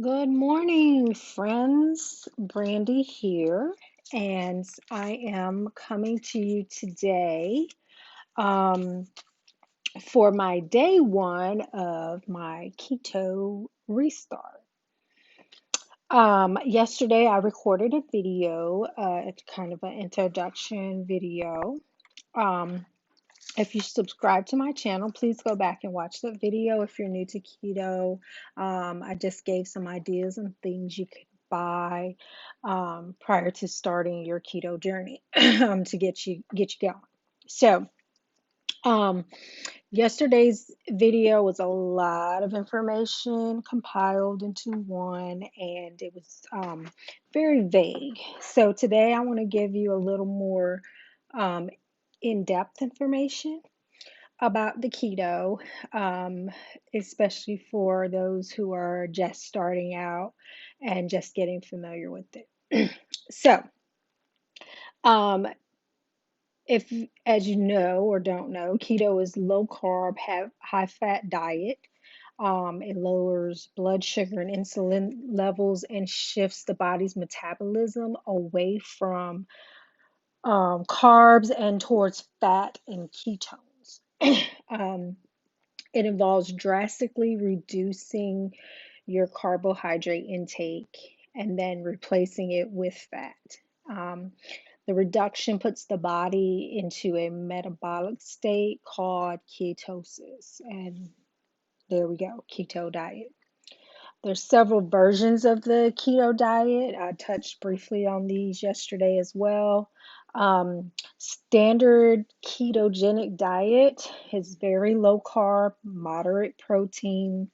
Good morning, friends. Brandy here, and I am coming to you today um, for my day one of my keto restart. Yesterday, I recorded a video, it's kind of an introduction video. Um, if you subscribe to my channel, please go back and watch that video if you're new to keto. I just gave some ideas and things you could buy prior to starting your keto journey to get you going. So, um, yesterday's video was a lot of information compiled into one, and it was very vague. So today I want to give you a little more um, in-depth information about the keto, um, especially for those who are just starting out and just getting familiar with it. So, um, if, as you know or don't know, keto is low carb, have high fat diet. It lowers blood sugar and insulin levels and shifts the body's metabolism away from carbs and towards fat and ketones. um, It involves drastically reducing your carbohydrate intake and then replacing it with fat. Um, the reduction puts the body into a metabolic state called ketosis. And there we go, keto diet. There's several versions of the keto diet. I touched briefly on these yesterday as well. Standard ketogenic diet is very low carb, moderate protein,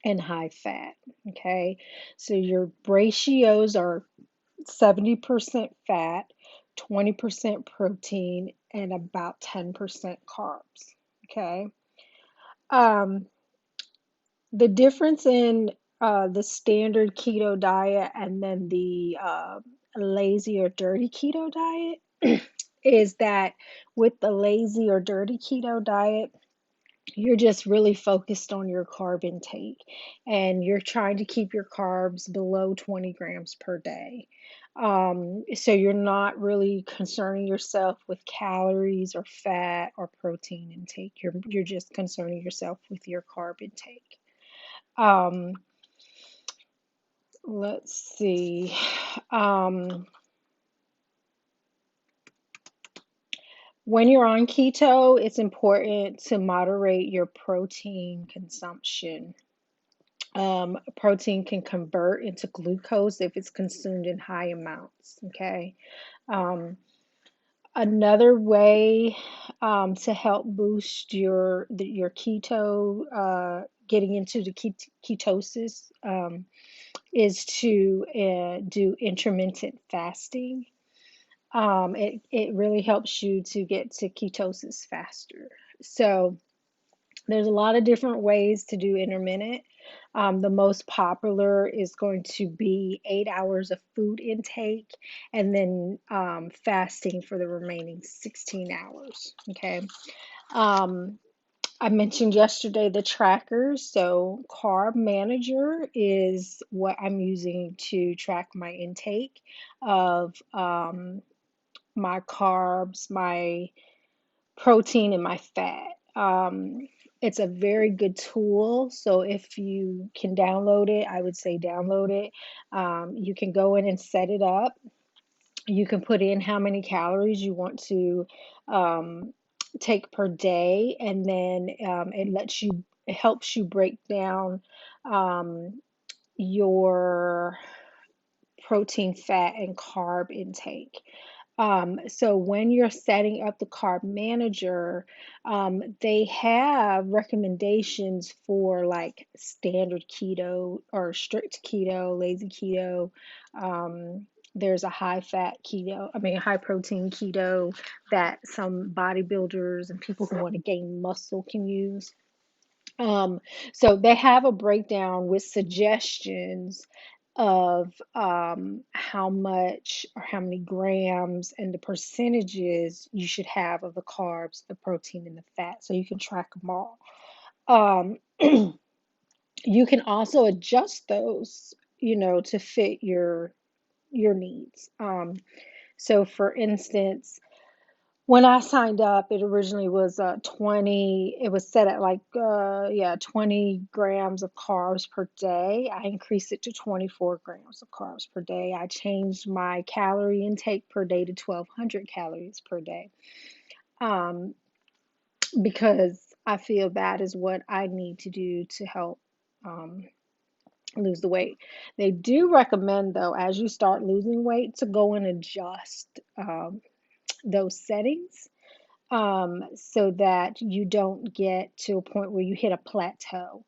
and high fat. Okay, so your ratios are 70% fat, 20% protein, and about 10% carbs. Okay, um, the difference in the standard keto diet and then the lazy or dirty keto diet is that with the lazy or dirty keto diet, you're just really focused on your carb intake and you're trying to keep your carbs below 20 grams per day. So you're not really concerning yourself with calories or fat or protein intake. You're just concerning yourself with your carb intake. Um, let's see. Um, when you're on keto, it's important to moderate your protein consumption. Protein can convert into glucose if it's consumed in high amounts. Okay. Um, Another way to help boost your keto, getting into the ketosis, is to do intermittent fasting. It really helps you to get to ketosis faster. So there's a lot of different ways to do intermittent. The most popular is going to be 8 hours of food intake and then fasting for the remaining 16 hours. Okay. Um, I mentioned yesterday the trackers. So, Carb Manager is what I'm using to track my intake of my carbs, my protein, and my fat. It's a very good tool. So if you can download it, I would say download it. You can go in and set it up. You can put in how many calories you want to um, take per day, and then it helps you break down um, your protein, fat, and carb intake. So when you're setting up the carb manager, they have recommendations for like standard keto or strict keto, lazy keto. There's a high fat keto, high protein keto that some bodybuilders and people who want to gain muscle can use. Um, so they have a breakdown with suggestions of how much or how many grams and the percentages you should have of the carbs, the protein, and the fat, so you can track them all. Um, You can also adjust those, to fit your needs. So for instance, when I signed up, it originally was 20, it was set at like, yeah, 20 grams of carbs per day. I increased it to 24 grams of carbs per day. I changed my calorie intake per day to 1,200 calories per day, um, because I feel that is what I need to do to help um, lose the weight. They do recommend, though, as you start losing weight, to go and adjust those settings, so that you don't get to a point where you hit a plateau.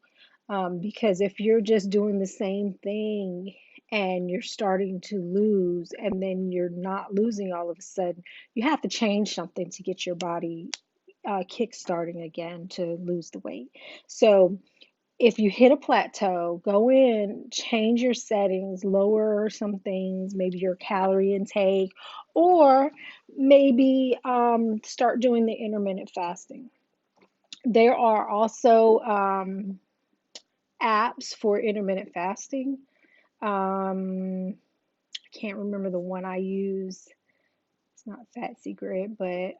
Because if you're just doing the same thing and you're starting to lose and then you're not losing all of a sudden, you have to change something to get your body kick starting again to lose the weight. So if you hit a plateau, go in, change your settings, lower some things, maybe your calorie intake, or maybe start doing the intermittent fasting. There are also apps for intermittent fasting. I can't remember the one I use. It's not Fat Secret, but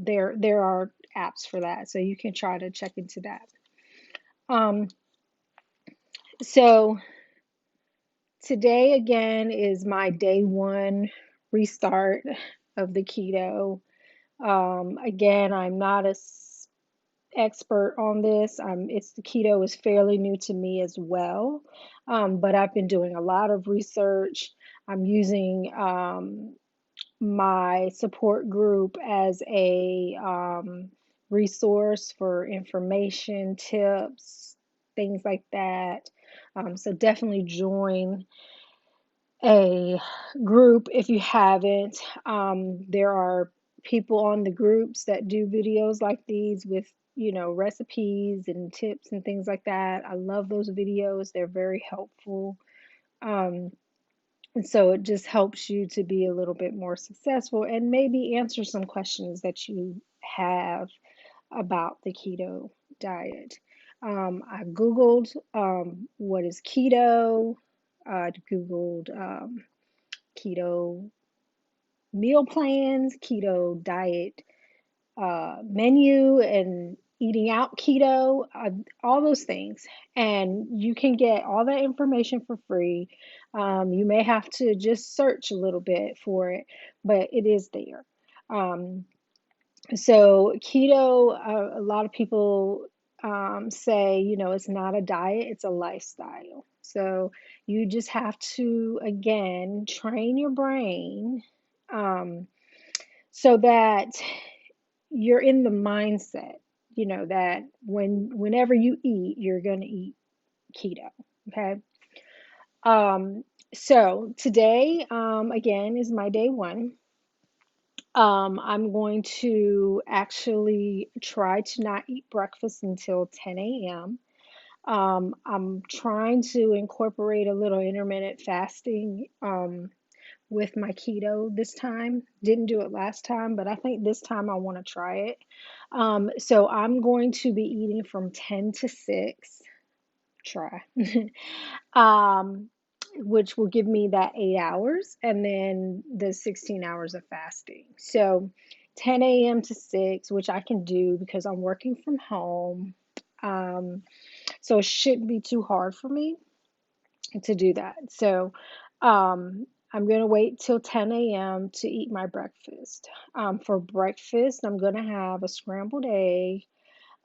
there are apps for that, so you can try to check into that. Um, so Today again is my day one restart of the keto. Again, I'm not expert on this. It's the keto is fairly new to me as well, but I've been doing a lot of research. I'm using my support group as a resource for information, tips, things like that. So definitely join a group if you haven't. There are people on the groups that do videos like these with, recipes and tips and things like that. I love those videos, they're very helpful. Um, and so it just helps you to be a little bit more successful and maybe answer some questions that you have about the keto diet. I Googled what is keto. I Googled keto meal plans, keto diet menu, and eating out keto, all those things. And you can get all that information for free. You may have to just search a little bit for it, but it is there. Um, so keto, a lot of people say, it's not a diet, it's a lifestyle. So you just have to, again, train your brain um, so that you're in the mindset, that whenever you eat, you're going to eat keto. Okay. Um, so today, again, is my day one. I'm going to actually try to not eat breakfast until 10 a.m. I'm trying to incorporate a little intermittent fasting with my keto this time. Didn't do it last time, but I think this time I want to try it. So I'm going to be eating from 10 to 6. Try. um, which will give me that 8 hours and then the 16 hours of fasting. So 10 a.m. to 6, which I can do because I'm working from home. Um, so it shouldn't be too hard for me to do that. So I'm going to wait till 10 a.m. to eat my breakfast. For breakfast, I'm going to have a scrambled egg,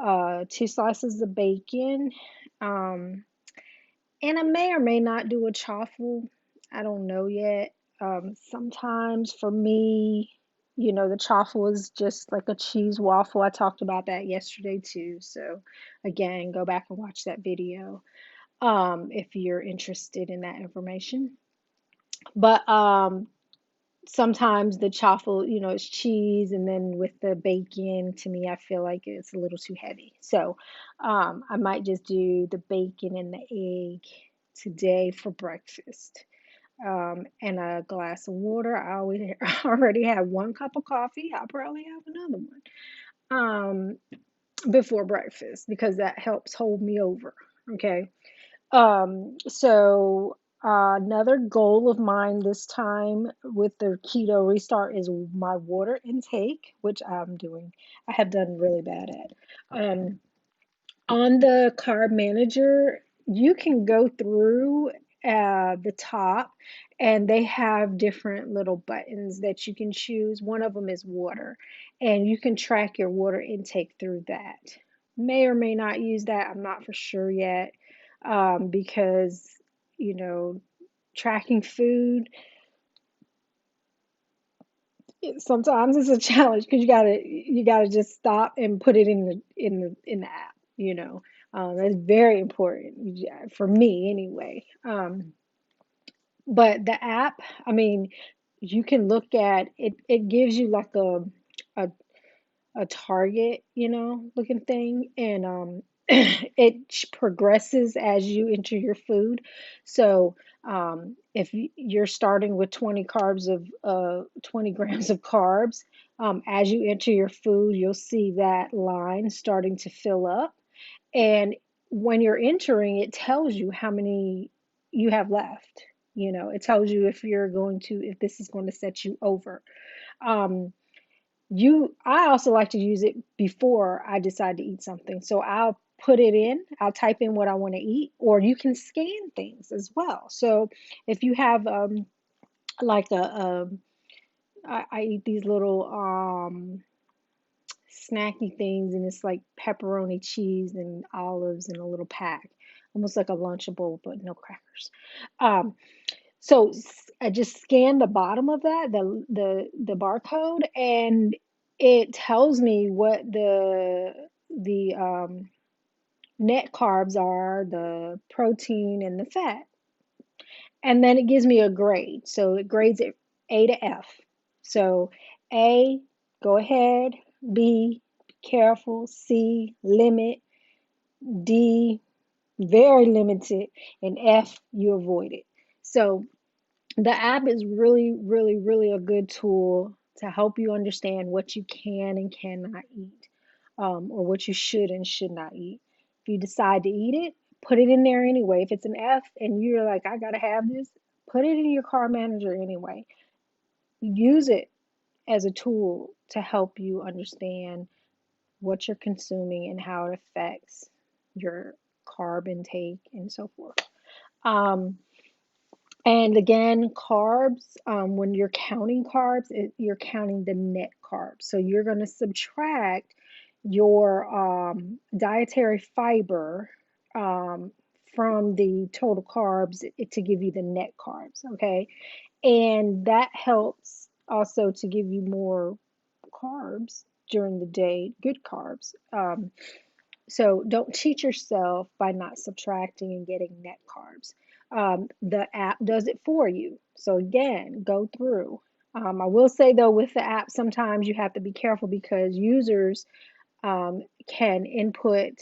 2 slices of bacon, um, and I may or may not do a chaffle. I don't know yet. Sometimes for me, the chaffle is just like a cheese waffle. I talked about that yesterday too. So again, go back and watch that video if you're interested in that information. But sometimes the chaffle, it's cheese, and then with the bacon, to me, I feel like it's a little too heavy. So I might just do the bacon and the egg today for breakfast. And a glass of water. I always already have 1 cup of coffee. I'll probably have another one before breakfast because that helps hold me over. Okay. Another goal of mine this time with the keto restart is my water intake, which I have done really bad at. Um, on the carb manager, you can go through the top and they have different little buttons that you can choose. One of them is water, and you can track your water intake through that. May or may not use that, I'm not for sure yet, because, you know, tracking food, sometimes it's a challenge because you gotta just stop and put it in the app. That's very important, yeah, for me anyway. But the app, I mean, you can look at it. It gives you like a a target, looking thing, and progresses as you enter your food. So if you're starting with 20 carbs of 20 grams of carbs, as you enter your food, you'll see that line starting to fill up. And when you're entering, it tells you how many you have left. It tells you if this is going to set you over. Um, I also like to use it before I decide to eat something. So I'll type in what I want to eat, or you can scan things as well. So if you have like I eat these little snacky things, and it's like pepperoni, cheese, and olives in a little pack, almost like a Lunchable, but no crackers. Um, I just scan the bottom of that, the barcode, and it tells me what the net carbs are, the protein, and the fat. And then it gives me a grade. So it grades it A to F. So A, go ahead. B, be careful. C, limit. D, very limited. And F, you avoid it. So the app is really, really, really a good tool to help you understand what you can and cannot eat, or what you should and should not eat. If you decide to eat it, put it in there anyway. If it's an F and you're like, I gotta have this, put it in your car manager anyway. Use it as a tool to help you understand what you're consuming and how it affects your carb intake and so forth. Um, And again, carbs, when you're counting carbs, you're counting the net carbs. So you're going to subtract your dietary fiber um, from the total carbs to give you the net carbs. Okay. And that helps also to give you more carbs during the day, good carbs. So don't cheat yourself by not subtracting and getting net carbs. The app does it for you. So again, go through. I will say though, with the app, sometimes you have to be careful because users can input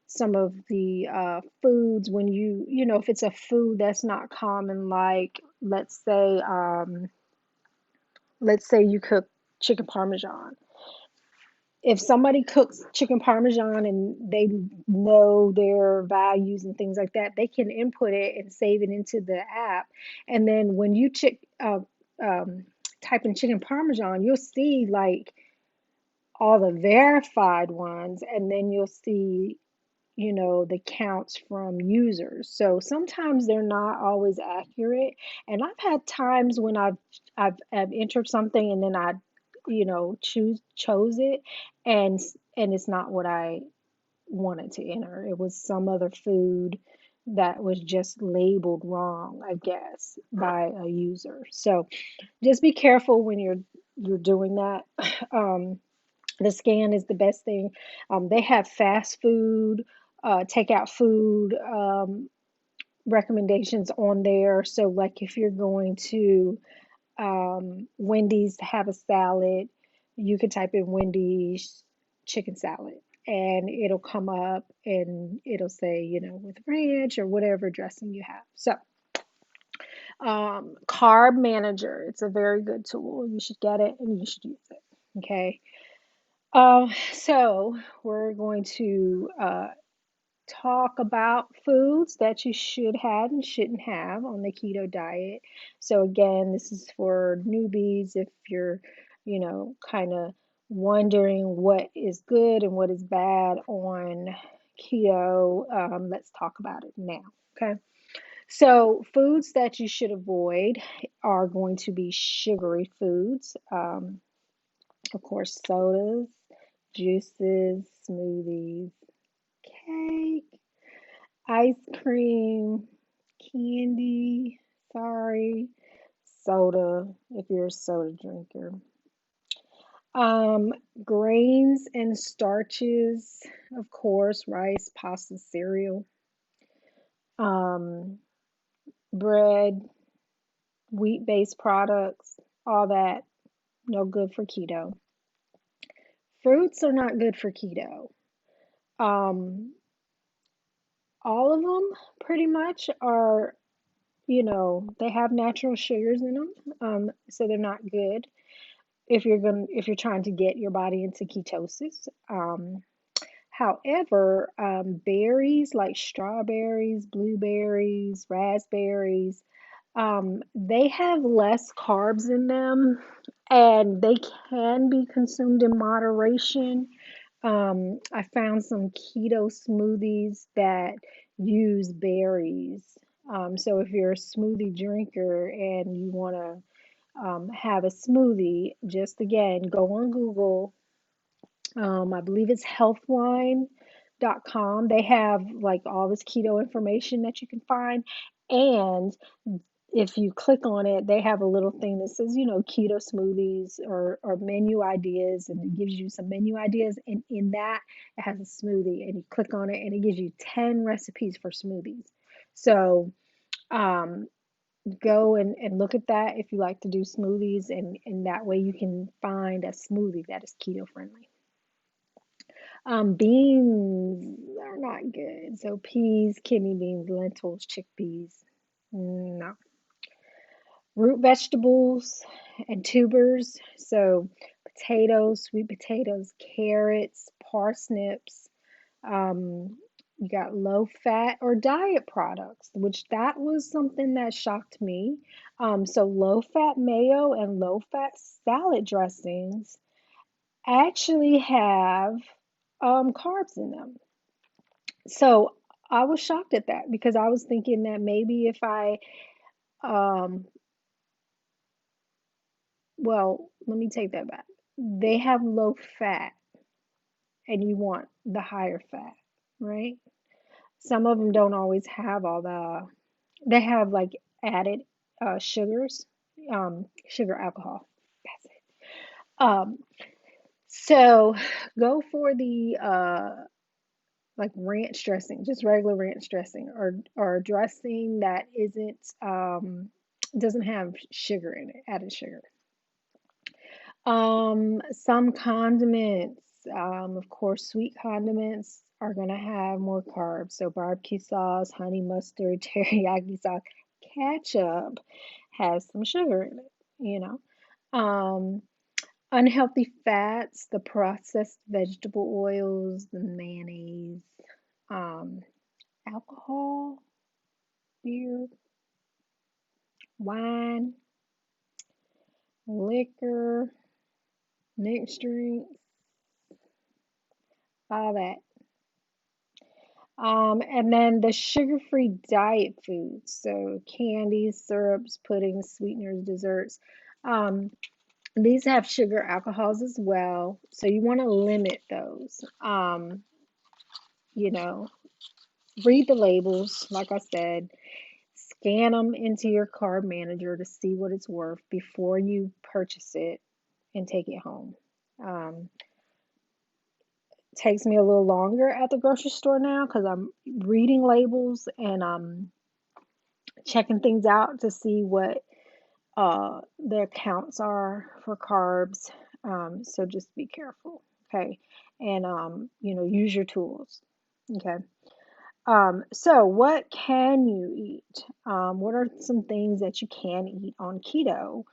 some of the foods when if it's a food that's not common, like let's say you cook chicken parmesan. If somebody cooks chicken parmesan and they know their values and things like that, they can input it and save it into the app. And then when you um, type in chicken parmesan, you'll see like all the verified ones, and then you'll see the counts from users. So sometimes they're not always accurate. And I've had times when I've entered something and then I chose it, and it's not what I wanted to enter. It was some other food that was just labeled wrong, I guess, by a user. So just be careful when you're doing that. Um, the scan is the best thing. They have fast food, takeout food recommendations on there. So, like if you're going to Wendy's to have a salad, you can type in Wendy's chicken salad, and it'll come up and it'll say, with ranch or whatever dressing you have. So, Carb Manager, it's a very good tool. You should get it and you should use it. Okay. So we're going to talk about foods that you should have and shouldn't have on the keto diet. So again, this is for newbies if you're, kind of wondering what is good and what is bad on keto. Let's talk about it now. Okay. So foods that you should avoid are going to be sugary foods. Of course, sodas, juices, smoothies, cake, ice cream, candy, sorry, soda, if you're a soda drinker. Um, Grains and starches, of course, rice, pasta, cereal, um, bread, wheat-based products, all that, no good for keto. Fruits are not good for keto. Um, all of them pretty much are, they have natural sugars in them, so they're not good if you're trying to get your body into ketosis. However, berries like strawberries, blueberries, raspberries, they have less carbs in them and they can be consumed in moderation. I found some keto smoothies that use berries. So if you're a smoothie drinker and you want to have a smoothie, just again, go on Google. I believe it's healthline.com. They have like all this keto information that you can find. And if you click on it, they have a little thing that says, keto smoothies or menu ideas, and it gives you some menu ideas. And in that, it has a smoothie, and you click on it, and it gives you 10 recipes for smoothies. So, um, go and look at that if you like to do smoothies, and that way you can find a smoothie that is keto friendly. Beans are not good. So peas, kidney beans, lentils, chickpeas. No. Root vegetables and tubers. So potatoes, sweet potatoes, carrots, parsnips. You got low fat or diet products, which that was something that shocked me. So low fat mayo and low fat salad dressings actually have carbs in them. So I was shocked at that because I was thinking that maybe if um, let me take that back. They have low fat and you want the higher fat, right? Some of them don't always have they have like added sugars, sugar alcohol. That's it. Um, so go for the like ranch dressing, just regular ranch dressing, or dressing that isn't doesn't have sugar in it, added sugar. Some condiments, of course, sweet condiments are gonna have more carbs. So barbecue sauce, honey mustard, teriyaki sauce, ketchup has some sugar in it, you know. Um, Unhealthy fats, the processed vegetable oils, the mayonnaise, um, alcohol, beer, wine, liquor, mixed drinks, all that. And then the sugar-free diet foods, so candies, syrups, puddings, sweeteners, desserts. Um, these have sugar alcohols as well, so you want to limit those. You know, read the labels, like I said, scan them into your carb manager to see what it's worth before you purchase it and take it home. Um, Takes me a little longer at the grocery store now because I'm reading labels and I'm checking things out to see what their counts are for carbs. So just be careful, okay? And use your tools, okay? So what can you eat? What are some things that you can eat on keto?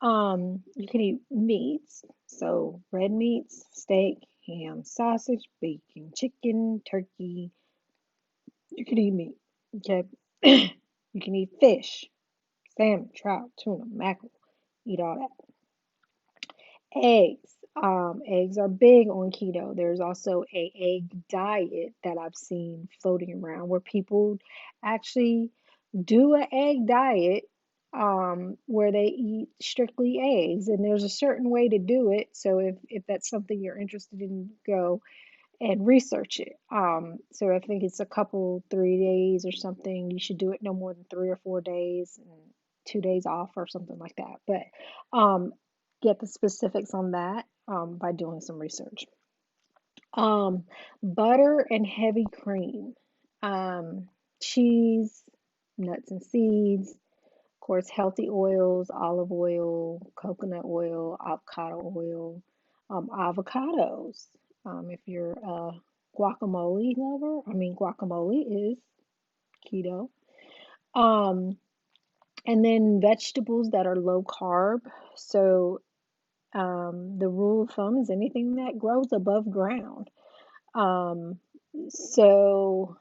You can eat meats, so red meats, steak, ham, sausage, bacon, chicken, turkey, You can eat meat. Okay. You can eat fish, salmon, trout, tuna, mackerel. Eat all that. Eggs. Eggs are big on keto. There's also a egg diet that I've seen floating around where people actually do an egg diet where they eat strictly eggs, and there's a certain way to do it. So if that's something you're interested in, go and research it. So I think it's a couple, 3 days or something. You should do it no more than 3 or 4 days and 2 days off or something like that. But get the specifics on that by doing some research. Um, Butter and heavy cream, um, cheese, nuts and seeds, of course, healthy oils, olive oil, coconut oil, avocado oil, avocados. If you're a guacamole lover, I mean, guacamole is keto. Um, and then vegetables that are low carb. So the rule of thumb is anything that grows above ground. Um, so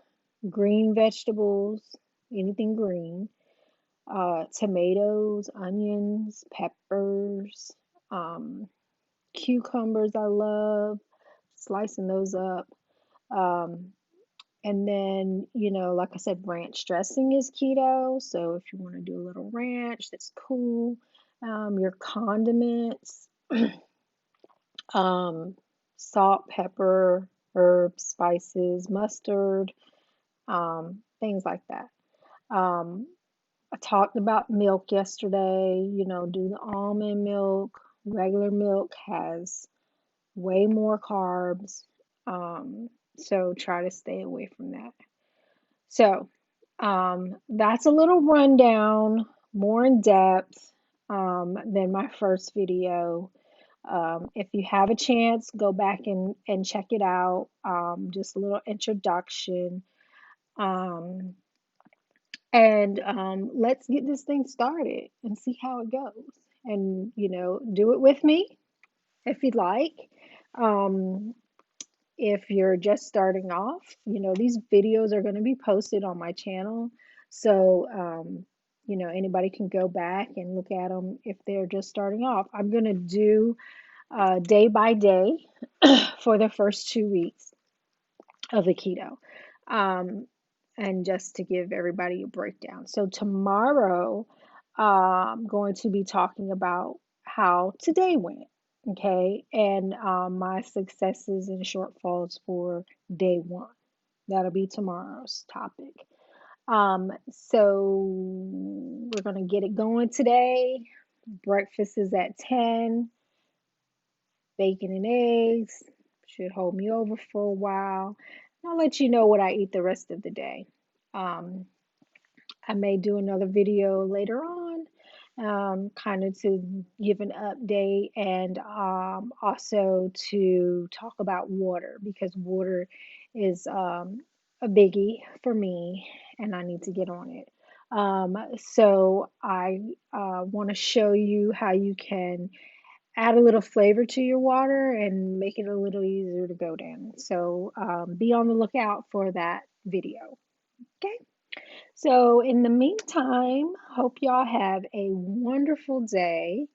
green vegetables, anything green, tomatoes, onions, peppers, um, cucumbers, I love slicing those up. Um, and then, like I said, ranch dressing is keto. So if you want to do a little ranch, that's cool. Your condiments, um, salt, pepper, herbs, spices, mustard, things like that. Um, I talked about milk yesterday. Do the almond milk. Regular milk has way more carbs. Um, so try to stay away from that. So that's a little rundown, more in depth than my first video. If you have a chance, go back and check it out. Just a little introduction. Um, and let's get this thing started and see how it goes. And, do it with me if you'd like. Um, if you're just starting off, these videos are going to be posted on my channel. So, anybody can go back and look at them if they're just starting off. I'm going to do day by day for the first 2 weeks of the keto. Um, and just to give everybody a breakdown. So, tomorrow, I'm going to be talking about how today went. Okay, and my successes and shortfalls for day one. That'll be tomorrow's topic. So we're gonna get it going today. Breakfast is at 10. Bacon and eggs should hold me over for a while. I'll let you know what I eat the rest of the day. Um, I may do another video later on, kind of to give an update and also to talk about water because water is a biggie for me and I need to get on it. So I want to show you how you can add a little flavor to your water and make it a little easier to go down. So be on the lookout for that video. Okay. So, in the meantime, hope y'all have a wonderful day.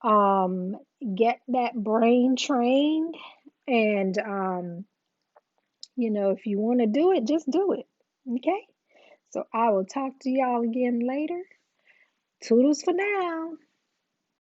Um, get that brain trained, and if you want to do it, just do it. Okay? So, I will talk to y'all again later. Toodles for now.